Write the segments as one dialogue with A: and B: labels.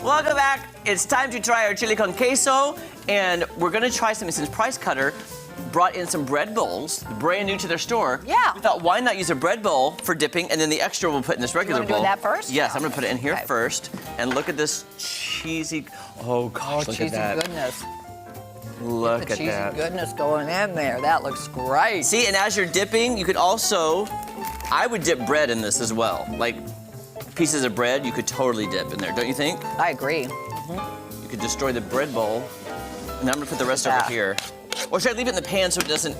A: Welcome back. It's time to try our chili con queso, and we're gonna try something since Price Cutter brought in some bread bowls, brand new to their store.
B: Yeah.
A: We thought, why not use a bread bowl for dipping, and then the extra we'll put in this regular bowl.
B: You wanna do that first?
A: Yes, I'm gonna put it in here
B: Okay.
A: first. And look at this cheesy, oh gosh, look at that.
B: Goodness.
A: Look
B: The
A: at
B: cheesy
A: that.
B: goodness going in there. That looks great.
A: See, and as you're dipping, you could also, I would dip bread in this as well. Like pieces of bread, you could totally dip in there, don't you think?
B: I agree.
A: You could destroy the bread bowl. And I'm gonna put the rest over
B: Yeah.
A: here. Or should I leave it in the pan so it doesn't,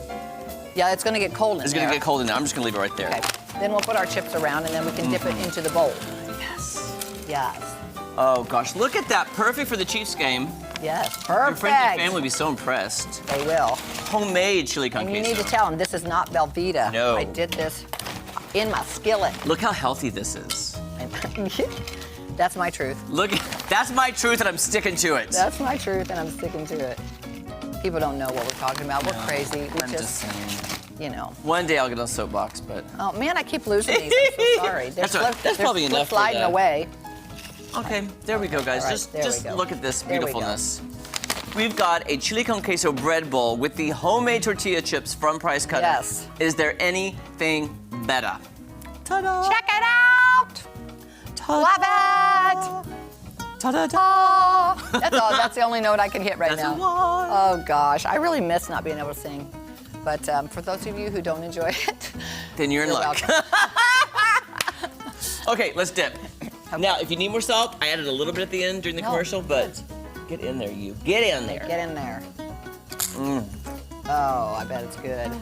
B: Yeah, it's gonna get cold in there.
A: it's gonna get cold in there. I'm just gonna leave it right there.
B: Okay. Then we'll put our chips around and then we can dip it into the bowl.
A: Yes.
B: Yes.
A: Oh gosh, look at that. Perfect for the Chiefs game.
B: Yes,
A: Your
B: perfect.
A: friends and family will be so impressed.
B: They will.
A: Homemade chili con
B: And you
A: queso.
B: need to tell them this is not Velveeta.
A: No.
B: I did this in my skillet.
A: Look how healthy this is.
B: That's my truth.
A: Look, that's my truth and I'm sticking to it.
B: That's my truth and I'm sticking to it. People don't know what we're talking about. We're crazy. We
A: I'm just saying.
B: you know.
A: One day I'll get on a soapbox, but.
B: Oh man, I keep losing these. I'm so sorry.
A: That's all right. That's probably
B: they're
A: enough for
B: sliding
A: the-
B: away.
A: Okay, there we go, guys.
B: All right, there we
A: just
B: go.
A: look at this
B: There we go.
A: beautifulness. We've got a chili con queso bread bowl with the homemade tortilla chips from Price Cutter.
B: Yes.
A: Is there anything better? Ta-da!
B: Check it out. Love it.
A: Ta-da-da!
B: That's the only note I can hit right
A: That's
B: now.
A: one.
B: Oh gosh, I really miss not being able to sing. But for those of you who don't enjoy it,
A: Then you're in
B: you're
A: luck.
B: welcome.
A: Okay, let's dip. Now, if you need more salt, I added a little bit at the end during the
B: No,
A: commercial, but get in there, you. Get in there.
B: Get in there. Oh, I bet it's good.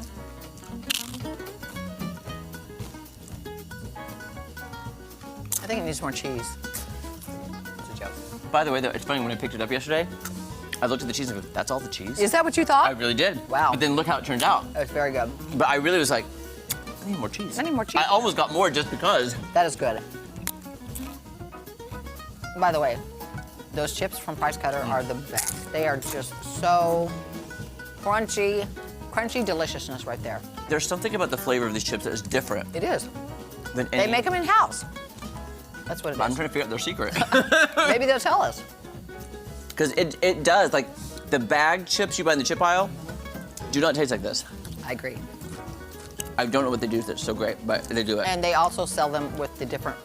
B: I think it needs more cheese. It's a joke.
A: By the way, though, it's funny, when I picked it up yesterday, I looked at the cheese and go, that's all the cheese?
B: Is that what you thought?
A: I really did.
B: Wow.
A: But then look how it turned out.
B: It's very good.
A: But I really was like, I need more cheese.
B: I need more cheese.
A: I almost got more just because.
B: That is good. By the way, those chips from Price Cutter are the best. They are just so crunchy, crunchy deliciousness right there.
A: There's something about the flavor of these chips that is different
B: It is.
A: than any.
B: They make them in-house. That's what it
A: I'm
B: is.
A: trying to figure out their secret.
B: Maybe they'll tell us.
A: Because it does, like, the bagged chips you buy in the chip aisle do not taste like this.
B: I agree.
A: I don't know what they do that's so great, but they do it.
B: And they also sell them with the different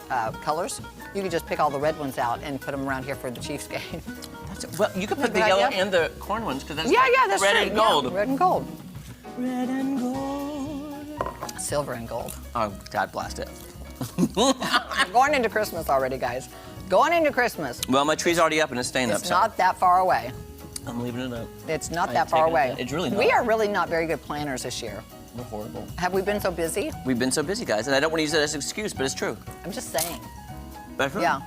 B: colors. You can just pick all the red ones out and put them around here for the Chiefs game.
A: Well, you could put
B: Good
A: the yellow
B: idea.
A: and the corn ones, because that's
B: Yeah, that's
A: red
B: true.
A: and gold.
B: Yeah, red and gold.
A: Red and gold.
B: Silver and gold.
A: Oh, God blast it.
B: We're going into Christmas already, guys. Going into Christmas.
A: Well, my tree's already up and it's staying up,
B: It's
A: so
B: not that far away.
A: I'm leaving it up.
B: It's not
A: I
B: that
A: take
B: far
A: it
B: away.
A: down. It's really
B: We
A: not.
B: are really not very good planners this year.
A: We're horrible.
B: Have we been so busy?
A: We've been so busy, guys, and I don't want to use it as an excuse, but it's true.
B: I'm just saying.
A: But
B: Yeah.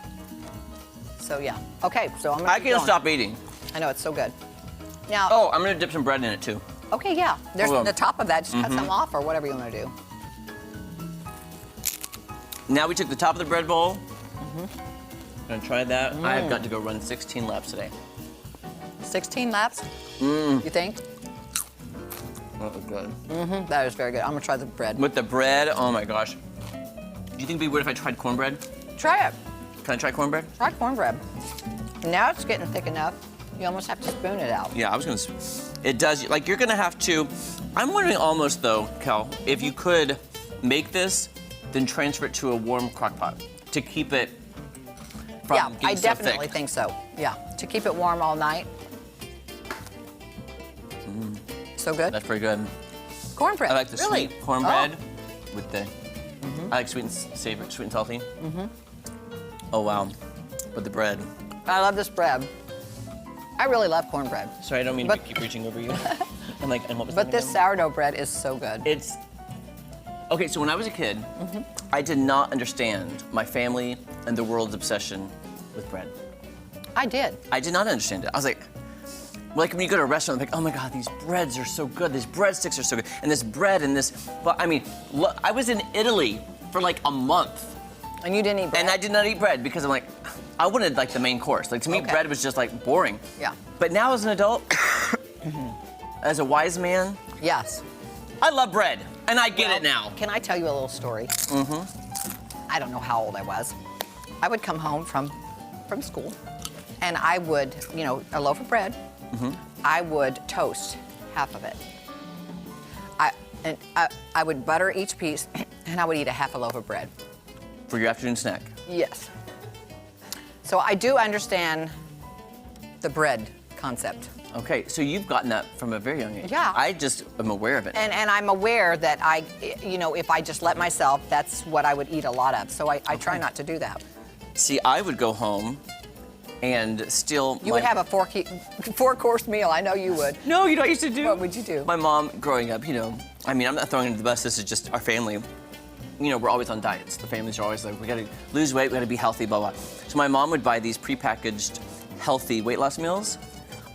B: So yeah. Okay, so I'm gonna
A: I
B: keep
A: can't
B: going.
A: stop eating.
B: I know, it's so good. Now,
A: Oh, I'm gonna dip some bread in it too.
B: okay, yeah. There's
A: Hold on.
B: the top of that, just cut some off or whatever you want to do.
A: Now we took the top of the bread bowl. Gonna try that. I have got to go run 16 laps today.
B: 16 laps? You think?
A: That was good.
B: That is very good. I'm gonna try the bread.
A: With the bread, oh my gosh. Do you think it'd be weird if I tried cornbread?
B: Try it.
A: Can I try cornbread?
B: Try cornbread. Now it's getting thick enough. You almost have to spoon it out.
A: Yeah, I was gonna. It does. Like you're gonna have to. I'm wondering almost though, Kel, if you could make this, then transfer it to a warm crock pot to keep it from
B: Yeah,
A: getting
B: I
A: so
B: definitely
A: thick.
B: think so. Yeah, to keep it warm all night. So good.
A: That's pretty good.
B: Cornbread.
A: I like the
B: really?
A: sweet cornbread with the. I like sweet and savory, sweet and salty. Oh wow, with the bread.
B: Oh, I love this bread. I really love cornbread.
A: Sorry, I don't mean
B: But-
A: to keep reaching over you. And like, and what was
B: But
A: that
B: this
A: again?
B: sourdough bread is so good.
A: It's okay. So when I was a kid, I did not understand my family and the world's obsession with bread.
B: I did.
A: I did not understand it. I was like when you go to a restaurant, I'm like, oh my God, these breads are so good. These breadsticks are so good, and this bread and this. But I mean, look, I was in Italy for like a month,
B: And you didn't eat bread?
A: and I did not eat bread because I'm like, I wanted like the main course. Like to me,
B: Okay.
A: bread was just like boring.
B: Yeah.
A: But now as an adult, as a wise man,
B: Yes.
A: I love bread, and I get
B: Well,
A: it now.
B: Can I tell you a little story? I don't know how old I was. I would come home from school, And I would, a loaf of bread, I would toast half of it. I would butter each piece, and I would eat a half a loaf of bread.
A: For your afternoon snack.
B: Yes. So I do understand the bread concept.
A: Okay, so you've gotten that from a very young age.
B: Yeah.
A: I just am aware of it.
B: And I'm aware that if I just let myself, that's what I would eat a lot of. So I try not to do that.
A: See, I would go home and still...
B: You would have a four-course meal. I know you would.
A: No, you know what I used to do?
B: What would you do?
A: My mom, growing up, I'm not throwing it under the bus. This is just our family. We're always on diets. The families are always like, we gotta lose weight, we gotta be healthy, blah, blah. So my mom would buy these prepackaged, healthy weight loss meals.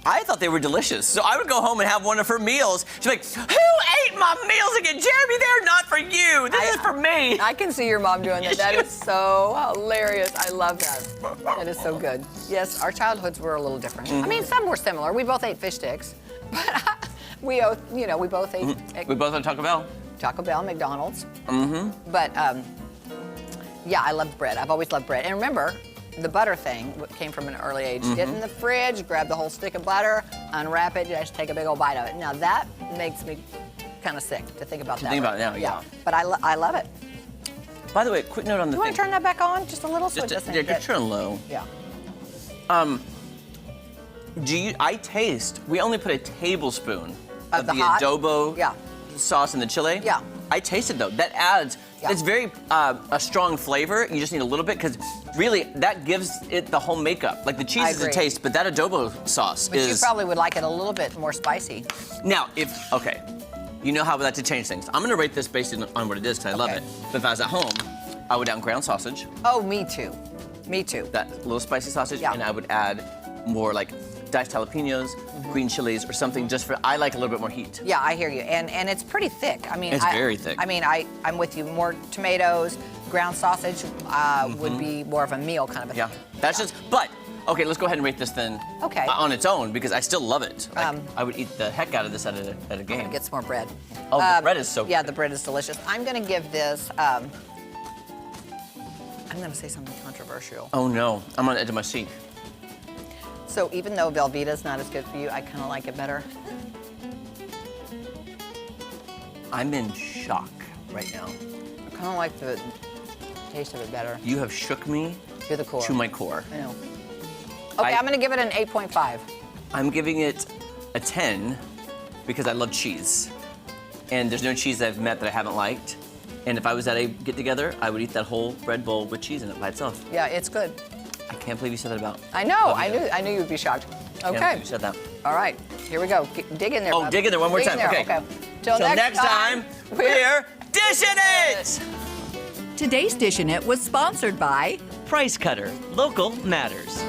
A: I thought they were delicious. So I would go home and have one of her meals. She's like, who ate my meals again? Jeremy, they're not for you. This is for me.
B: I can see your mom doing that. That is so hilarious. I love that. That is so good. Yes, our childhoods were a little different. I mean, some were similar. We both ate fish sticks. But we both ate...
A: We both had Taco Bell.
B: Taco Bell, McDonald's. But, yeah, I loved bread. I've always loved bread. And remember, the butter thing came from an early age. Get in the fridge, grab the whole stick of butter, unwrap it, just take a big old bite of it. Now that makes me kind of sick to think about that.
A: Think about it now, yeah.
B: But I love it.
A: By the way, quick note on the
B: You want to turn that back on just a little so it doesn't
A: just turn low.
B: Yeah.
A: I taste, we only put a tablespoon of the
B: hot
A: adobo sauce in the chile.
B: Yeah.
A: I tasted though, that adds, it's very a strong flavor. You just need a little bit because really that gives it the whole makeup. Like the cheese is a taste, but that adobo sauce
B: But you probably would like it a little bit more spicy.
A: Now, okay, you know how we like to change things. I'm gonna rate this based on what it is because I love it. But if I was at home, I would add ground sausage.
B: Oh, me too. Me too.
A: That little spicy sausage, and I would add more like diced jalapenos, green chilies, or something just for, I like a little bit more heat.
B: Yeah, I hear you. And it's pretty thick. I mean,
A: it's very thick.
B: I mean, I'm with you. More tomatoes, ground sausage would be more of a meal kind of a thing.
A: Yeah, that's just, but, okay, let's go ahead and rate this then on its own because I still love it. Like, I would eat the heck out of this at a game.
B: Get some more bread.
A: Oh, the bread is so good.
B: Yeah, the bread is delicious. I'm gonna give this, I'm gonna say something controversial.
A: Oh no, I'm on the edge of my seat.
B: So even though Velveeta's not as good for you, I kind of like it better.
A: I'm in shock right now.
B: I kind of like the taste of it better.
A: You have shook me
B: to the core.
A: To my core.
B: I know. Okay, I'm gonna give it an 8.5.
A: I'm giving it a 10 because I love cheese. And there's no cheese I've met that I haven't liked. And if I was at a get-together, I would eat that whole bread bowl with cheese in it by itself.
B: Yeah, it's good.
A: I can't believe you said that about.
B: I know. I knew you'd be shocked. Okay.
A: Yeah, you said that.
B: All right. Here we go. Dig in there.
A: Oh,
B: bub.
A: dig in there one more time. Okay.
B: Till next time,
A: we're dishing it.
C: Today's Dishin' It was sponsored by
D: Price Cutter. Local matters.